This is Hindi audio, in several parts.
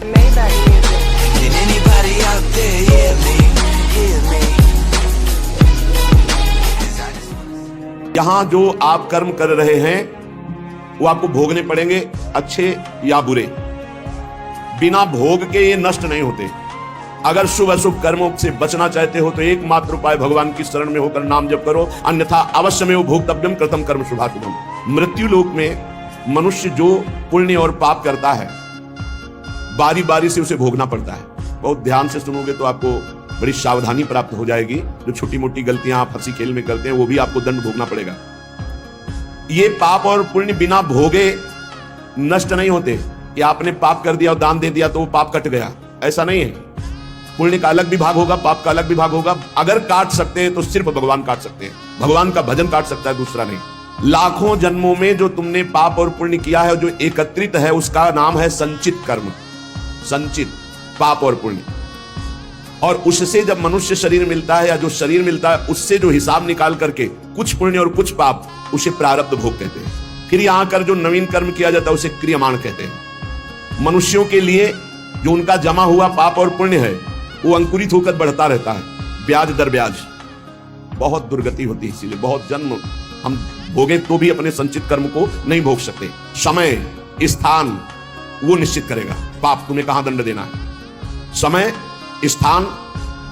Maybach music. Can anybody out there hear me? Hear me? यहाँ जो आप कर्म कर रहे हैं वो आपको भोगने पड़ेंगे, अच्छे या बुरे। बिना भोग के ये नष्ट नहीं होते। अगर शुभ अशुभ कर्मों से बचना चाहते हो तो एकमात्र उपाय भगवान की शरण में होकर नाम जप करो, अन्यथा अवश्य में वो भोक्तव्यम कृतम कर्म शुभाशुभम। मृत्यु लोक में मनुष्य जो पुण्य और पाप करता है बारी बारी से उसे भोगना पड़ता है। बहुत ध्यान से सुनोगे तो आपको बड़ी सावधानी प्राप्त हो जाएगी। जो छोटी मोटी गलतियां आप हंसी खेल में करते हैं वो भी आपको दंड भोगना पड़ेगा। ये पाप और पुण्य बिना भोगे नष्ट नहीं होते कि आपने पाप कर दिया और दान दे दिया तो वो पाप कट गया, ऐसा नहीं है। पुण्य का अलग विभाग होगा, पाप का अलग विभाग होगा। अगर काट सकते हैं तो सिर्फ भगवान काट सकते हैं, भगवान का भजन काट सकता है, दूसरा नहीं। लाखों जन्मों में जो तुमने पाप और पुण्य किया है, जो एकत्रित है, उसका नाम है संचित कर्म। संचित पाप और पुण्य, और उससे जब मनुष्य शरीर मिलता है या जो शरीर मिलता है उससे जो हिसाब निकाल करके कुछ पुण्य और कुछ पाप, उसे प्रारब्ध भोग कहते हैं। फिर यहां कर जो नवीन कर्म किया जाता है उसे क्रियमाण कहते हैं। मनुष्यों के लिए जो उनका जमा हुआ पाप और पुण्य है वो अंकुरित होकर बढ़ता रहता है, ब्याज दर ब्याज। बहुत दुर्गति होती है, इसीलिए बहुत जन्म हम भोगे तो भी अपने संचित कर्म को नहीं भोग सकते। समय स्थान वो निश्चित करेगा पाप तुम्हें कहां दंड देना है। समय स्थान,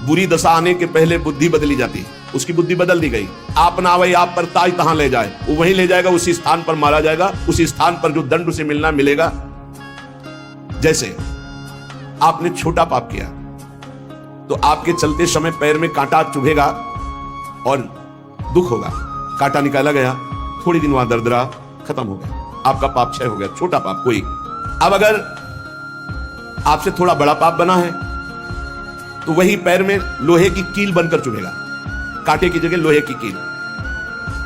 बुरी दशा आने के पहले बुद्धि बदली जाती है, उसकी बुद्धि बदल दी गई। आप ना वही आप पर ताज तहां ले जाए, वो वहीं ले जाएगा, उसी स्थान पर मारा जाएगा, उसी स्थान पर जो दंड उसे मिलना मिलेगा। जैसे आपने छोटा पाप किया तो आपके चलते समय पैर में कांटा चुभेगा और दुख होगा, कांटा निकाला गया, थोड़ी दिन वहां दर्द रहा, खत्म हो गया, आपका पाप क्षय हो गया, छोटा पाप कोई। अब अगर आपसे थोड़ा बड़ा पाप बना है तो वही पैर में लोहे की कील बनकर चुभेगा, कांटे की जगह लोहे की कील,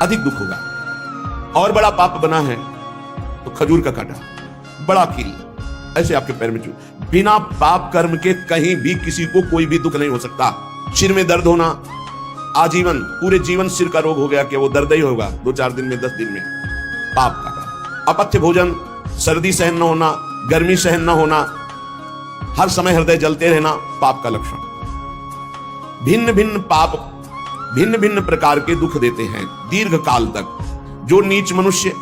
अधिक दुख होगा। और बड़ा पाप बना है तो खजूर का कांटा, बड़ा कील, ऐसे आपके पैर में चुभ। बिना पाप कर्म के कहीं भी किसी को कोई भी दुख नहीं हो सकता। सिर में दर्द होना, आजीवन पूरे जीवन सिर का रोग हो गया कि वो दर्द ही होगा 2-4 दिन में, 10 दिन में, पाप का। अपथ्य भोजन, सर्दी सहन न होना, गर्मी सहन न होना, हर समय हृदय जलते रहना, पाप का लक्षण। भिन्न भिन्न पाप भिन्न भिन्न प्रकार के दुख देते हैं दीर्घ काल तक। जो नीच मनुष्य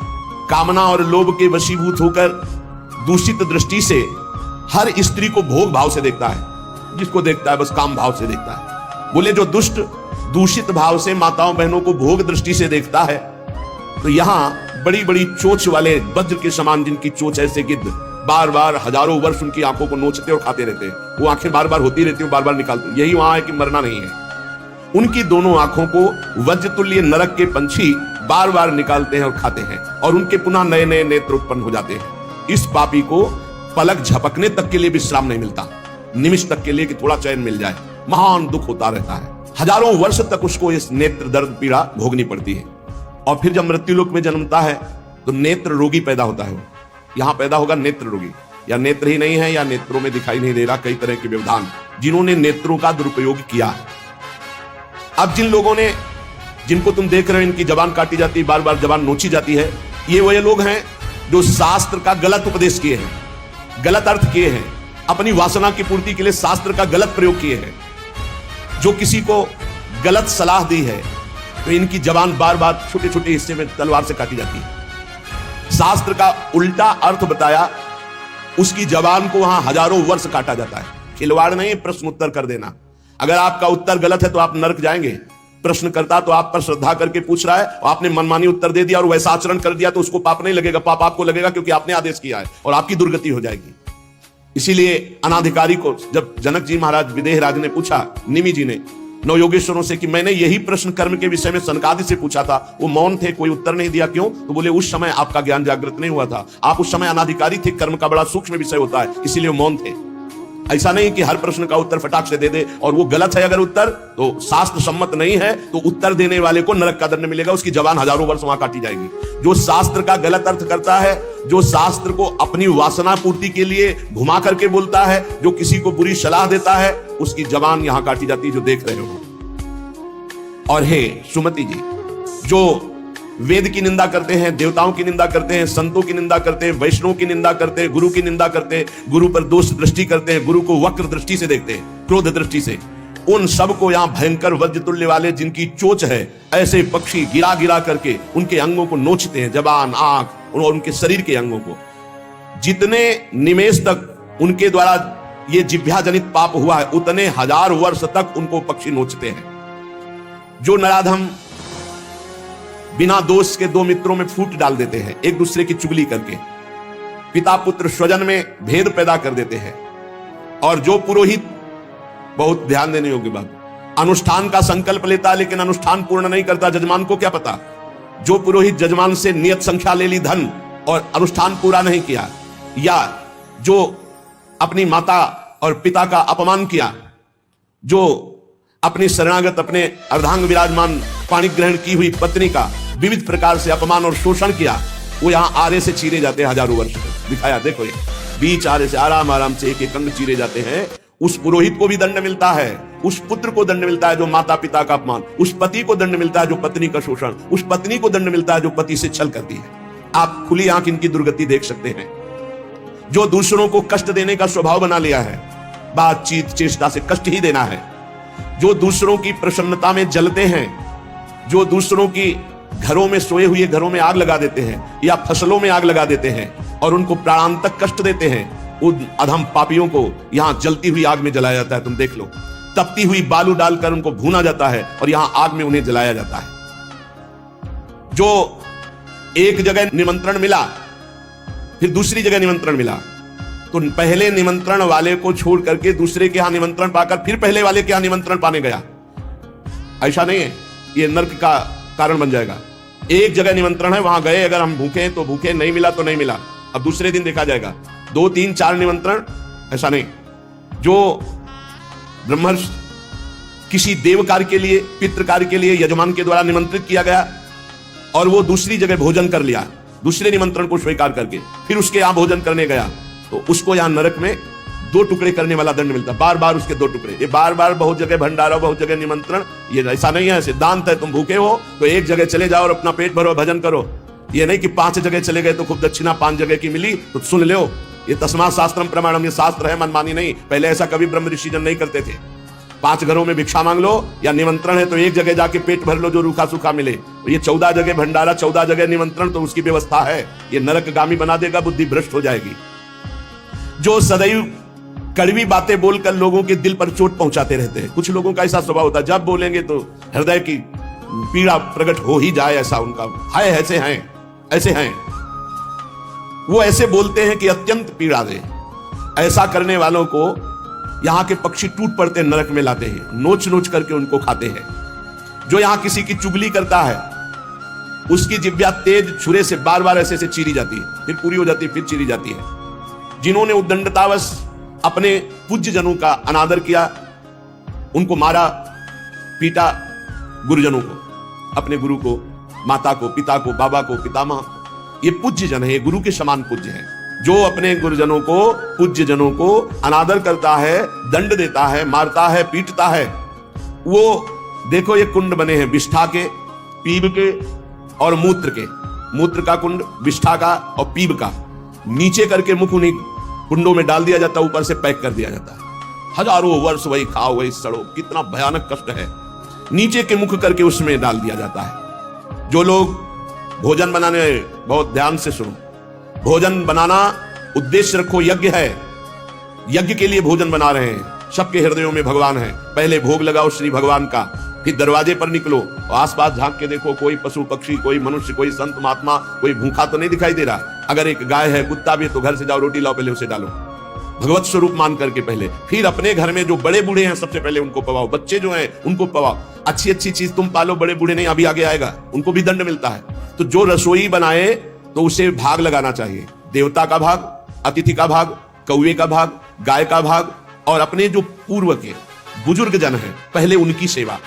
कामना और लोभ के वशीभूत होकर दूषित दृष्टि से हर स्त्री को भोग भाव से देखता है, जिसको देखता है बस काम भाव से देखता है। बोले जो दुष्ट दूषित भाव से माताओं बहनों को भोग दृष्टि से देखता है, तो यहां बड़ी बड़ी चोंच वाले वज्र के समान जिनकी चोंच ऐसे गिद्ध बार बार हजारों वर्ष उनकी आंखों को नोचते और खाते रहते हैं, वो आंखें बार बार होती रहती हैं, बार बार निकालते, यही वहां है कि मरना नहीं है। उनकी दोनों आंखों को वज्रतुल्य नरक के पंछी बार बार निकालते हैं और खाते हैं, और उनके पुनः नए नए नेत्र उत्पन्न हो जाते हैं। इस पापी को पलक झपकने तक के लिए विश्राम नहीं मिलता, निमिष तक के लिए कि थोड़ा चैन मिल जाए, महान दुख होता रहता है। हजारों वर्ष तक उसको इस नेत्र दर्द पीड़ा भोगनी पड़ती है। और फिर जब मृत्युलोक में जन्मता है तो नेत्र रोगी पैदा होता है। यहां पैदा होगा नेत्र रोगी, या नेत्र ही नहीं है या नेत्रों में दिखाई नहीं दे रहा, कई तरह के व्यवधान, जिन्होंने नेत्रों का दुरुपयोग किया। अब जिन लोगों ने, जिनको तुम देख रहे हो इनकी जबान काटी जाती है, बार बार जबान नोची जाती है, ये वही लोग हैं जो शास्त्र का गलत उपदेश किए हैं, गलत अर्थ किए हैं, अपनी वासना की पूर्ति के लिए शास्त्र का गलत प्रयोग किए हैं। जो किसी को गलत सलाह दी है तो इनकी जबान बार बार छोटे छोटे हिस्से में तलवार से काटी जाती है। शास्त्र का उल्टा अर्थ बताया, उसकी जबान को वहां हजारों वर्ष काटा जाता है। खिलवाड़ नहीं, प्रश्न उत्तर कर देना। अगर आपका उत्तर गलत है तो आप नरक जाएंगे। प्रश्न करता तो आप पर श्रद्धा करके पूछ रहा है और आपने मनमानी उत्तर दे दिया और वैसा आचरण कर दिया तो उसको पाप नहीं लगेगा, पाप आपको लगेगा क्योंकि आपने आदेश किया है और आपकी दुर्गति हो जाएगी। इसीलिए अनाधिकारी को जब जनक जी महाराज विदेह राज ने पूछा, निमि जी ने नौ योगेश्वरों से कि मैंने यही प्रश्न कर्म के विषय में सनकादि से पूछा था, वो मौन थे, कोई उत्तर नहीं दिया, क्यों? तो बोले उस समय आपका ज्ञान जागृत नहीं हुआ था, आप उस समय अनाधिकारी थे, कर्म का बड़ा सूक्ष्म विषय होता है, इसीलिए मौन थे। ऐसा नहीं कि हर प्रश्न का उत्तर फटाक से दे दे, और वो गलत है अगर उत्तर तो शास्त्र सम्मत नहीं है तो उत्तर देने वाले को नरक का दंड मिलेगा, उसकी जबान हजारों वर्ष वहां काटी जाएगी। जो शास्त्र का गलत अर्थ करता है, जो शास्त्र को अपनी वासना पूर्ति के लिए घुमा करके बोलता है, जो किसी को बुरी सलाह देता है, उसकी जबान यहां काटी जाती है, जो देख रहे हो। और हे सुमति जी, जो वेद की निंदा करते हैं, देवताओं की निंदा करते हैं, संतों की निंदा करते हैं, वैष्णव की निंदा करते हैं, गुरु की निंदा करते हैं, गुरु पर दोष दृष्टि करते हैं, गुरु को वक्र दृष्टि से देखते हैं, क्रोध दृष्टि से, उन सब को यहां भयंकर वज्र तुल्य वाले जिनकी चोंच है, ऐसे पक्षी गिरा गिरा करके उनके अंगों को नोचते हैं, जबान, आंख और उनके शरीर के अंगों को। जितने निमेष तक उनके द्वारा ये जिह्वाजनित पाप हुआ है, उतने 1000 वर्ष तक उनको पक्षी नोचते हैं। जो नराधम बिना दोष के दो मित्रों में फूट डाल देते हैं, एक दूसरे की चुगली करके पिता पुत्र स्वजन में भेद पैदा कर देते हैं। और जो पुरोहित, बहुत ध्यान देने योग्य बात, अनुष्ठान का संकल्प लेता है लेकिन अनुष्ठान पूर्ण नहीं करता, जजमान को क्या पता। जो पुरोहित जजमान से नियत संख्या ले ली धन और अनुष्ठान पूरा नहीं किया, या जो अपनी माता और पिता का अपमान किया, जो अपनी शरणागत अपने अर्धांग विराजमान पाणी ग्रहण की हुई पत्नी का विविध प्रकार से अपमान और शोषण किया, वो यहां आरे से चीरे जाते हैं 1000 वर्ष तक। दिखाया, देखो ये बीच आरे से आराम आराम से एक एक अंग चीरे जाते हैं। उस पुरोहित को भी दंड मिलता है, उस पुत्र को दंड मिलता है जो माता पिता का अपमान, उस पति को दंड मिलता है जो पत्नी का शोषण, उस पत्नी को दंड मिलता है जो पति से छल करती है। आप खुली आंख इनकी दुर्गति देख सकते हैं। जो दूसरों को कष्ट देने का स्वभाव बना लिया है, बातचीत चेष्टा से कष्ट ही देना है, जो दूसरों की प्रसन्नता में जलते हैं, जो दूसरों की घरों में सोए हुए घरों में आग लगा देते हैं या फसलों में आग लगा देते हैं और उनको प्राणांतक कष्ट देते हैं, उन अधम पापियों को यहां जलती हुई आग में जलाया जाता है। तुम देख लो, तपती हुई बालू डालकर उनको भूना जाता है और यहां आग में उन्हें जलाया जाता है। जो एक जगह निमंत्रण मिला, फिर दूसरी जगह निमंत्रण मिला, तो पहले निमंत्रण वाले को छोड़ करके दूसरे के यहां निमंत्रण पाकर फिर पहले वाले के यहां निमंत्रण पाने गया, ऐसा नहीं है। ये नर्क का कारण बन जाएगा। एक जगह निमंत्रण है, वहां गए, अगर हम भूखे तो भूखे, नहीं मिला तो नहीं मिला, अब दूसरे दिन देखा जाएगा। 2, 3, 4 निमंत्रण, ऐसा नहीं। जो ब्रह्मर्षि किसी देव कार्य के लिए, पितृ कार्य के लिए यजमान के द्वारा निमंत्रित किया गया और वो दूसरी जगह भोजन कर लिया, दूसरे निमंत्रण को स्वीकार करके फिर उसके यहां भोजन करने गया, तो उसको यहां नरक में 2 टुकड़े करने वाला दंड मिलता, बार बार उसके 2 टुकड़े। ये बार बार बहुत जगह भंडारा, बहुत जगह निमंत्रण, ये ऐसा नहीं है। सिद्धांत है, तुम भूखे हो तो एक जगह चले जाओ और अपना पेट भरो, भजन करो। ये नहीं कि 5 जगह चले गए तो खूब दक्षिणा 5 जगह की मिली तो सुन लो। ये तस्मात् शास्त्रम प्रमाणम, ये शास्त्र है, मनमानी नहीं। पहले ऐसा कभी ब्रह्म ऋषि जन नहीं करते थे। 5 घरों में भिक्षा मांग लो, या निमंत्रण है तो एक जगह जाके पेट भर लो जो रूखा सूखा मिले। ये 14 जगह भंडारा, 14 जगह निमंत्रण, तो उसकी व्यवस्था है। ये नरकगामी बना देगा, बुद्धि भ्रष्ट हो जाएगी। जो सदैव कड़वी बातें बोलकर लोगों के दिल पर चोट पहुंचाते रहते हैं, कुछ लोगों का ऐसा स्वभाव होता है, जब बोलेंगे तो हृदय की पीड़ा प्रकट हो ही जाए, ऐसा उनका है। ऐसे हैं, ऐसे हैं, वो ऐसे बोलते हैं कि अत्यंत पीड़ा दे। ऐसा करने वालों को यहां के पक्षी टूट पड़ते नरक में लाते हैं, नोच नोच करके उनको खाते हैं। जो यहां किसी की चुगली करता है, उसकी जिह्वा तेज छुरे से बार बार ऐसे चीरी जाती है, फिर पूरी हो जाती है, फिर चीरी जाती है। जिन्होंने उद्दंडतावश अपने पूज्य जनों का अनादर किया, उनको मारा, पीटा, गुरुजनों को, अपने गुरु को, माता को, पिता को, बाबा को, पितामह, ये पूज्य जन है, ये गुरु के समान पूज्य है। जो अपने गुरुजनों को, पूज्य जनों को अनादर करता है, दंड देता है, मारता है, पीटता है, वो देखो ये कुंड बने हैं विष्ठा के, पीब के और मूत्र के। मूत्र का कुंड, विष्ठा का और पीब का, नीचे करके मुख उन्हीं कुंडों में डाल दिया जाता है, ऊपर से पैक कर दिया जाता है। हजारों वर्ष वही खाओ वही सड़ो, कितना भयानक कष्ट है। नीचे के मुख करके उसमें डाल दिया जाता है। जो लोग भोजन बनाने, बहुत ध्यान से सुनो, भोजन बनाना उद्देश्य रखो, यज्ञ है, यज्ञ के लिए भोजन बना रहे हैं। सबके हृदयों में भगवान है, पहले भोग लगाओ श्री भगवान का, फिर दरवाजे पर निकलो और आसपास झांक के देखो, कोई पशु पक्षी, कोई मनुष्य, कोई संत महात्मा, कोई भूखा तो नहीं दिखाई दे रहा। अगर एक गाय है, कुत्ता भी है, तो घर से जाओ, रोटी लाओ, पहले उसे डालो, भगवत स्वरूप मान करके पहले। फिर अपने घर में जो बड़े बूढ़े हैं, सबसे पहले उनको पवाओ, बच्चे जो हैं उनको पवाओ। अच्छी अच्छी चीज तुम पालो, बड़े बूढ़े नहीं, अभी आगे आएगा, उनको भी दंड मिलता है। तो जो रसोई बनाए तो उसे भाग लगाना चाहिए, देवता का भाग, अतिथि का भाग, कौवे का भाग, गाय का भाग, और अपने जो पूर्व के बुजुर्ग जन हैं पहले उनकी सेवा।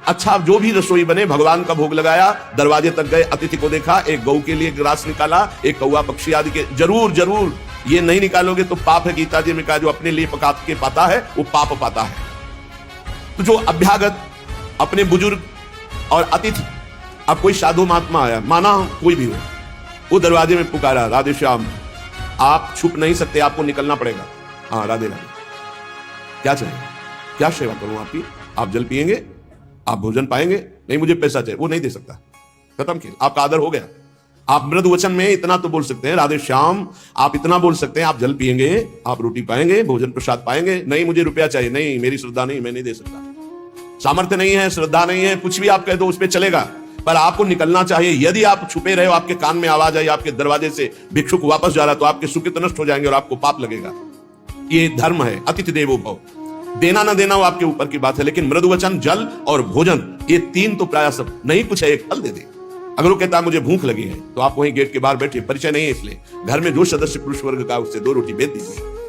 अच्छा, जो भी रसोई बने, भगवान का भोग लगाया, दरवाजे तक गए, अतिथि को देखा, एक गौ के लिए ग्रास निकाला, एक कौवा पक्षी आदि के, जरूर जरूर ये नहीं निकालोगे तो पाप है। गीता जी में कहा, जो अपने लिए पका के पाता है वो पाप पाता है। तो जो अभ्यागत अपने बुजुर्ग और अतिथि अब कोई साधु महात्मा आया, माना कोई भी हो, वो दरवाजे में पुकारा, राधे श्याम, आप छुप नहीं सकते, आपको निकलना पड़ेगा। हाँ राधे राधे, क्या चाहिए, क्या सेवा करूं आपकी? आप जल पिएंगे, आप भोजन पाएंगे? नहीं मुझे पैसा चाहिए। वो नहीं दे सकता, खत्म किया, आपका आदर हो गया। आप मृदु वचन में इतना तो बोल सकते हैं, राधे श्याम, आप इतना बोल सकते हैं, आप जल पिएंगे, आप रोटी पाएंगे, भोजन प्रसाद पाएंगे। नहीं मुझे रुपया चाहिए, नहीं मेरी श्रद्धा नहीं, मैं नहीं दे सकता, सामर्थ्य नहीं है, श्रद्धा नहीं है, कुछ भी आप कह दो उस पर चलेगा, पर आपको निकलना चाहिए। यदि आप छुपे रहे हो, आपके कान में आवाज आई आपके दरवाजे से भिक्षुक वापस जा रहा, तो आपके सुकृत नष्ट हो जाएंगे और आपको पाप लगेगा। ये धर्म है, अतिथि देवो भव। देना ना देना वो आपके ऊपर की बात है, लेकिन मृदु वचन, जल और भोजन, ये तीन तो प्राय सब, नहीं कुछ है एक फल दे दे। अगर वो कहता है मुझे भूख लगी है, तो आप वहीं गेट के बाहर बैठिए, परिचय नहीं है इसलिए, घर में जो सदस्य पुरुष वर्ग का उससे 2 रोटी भेज दीजिए।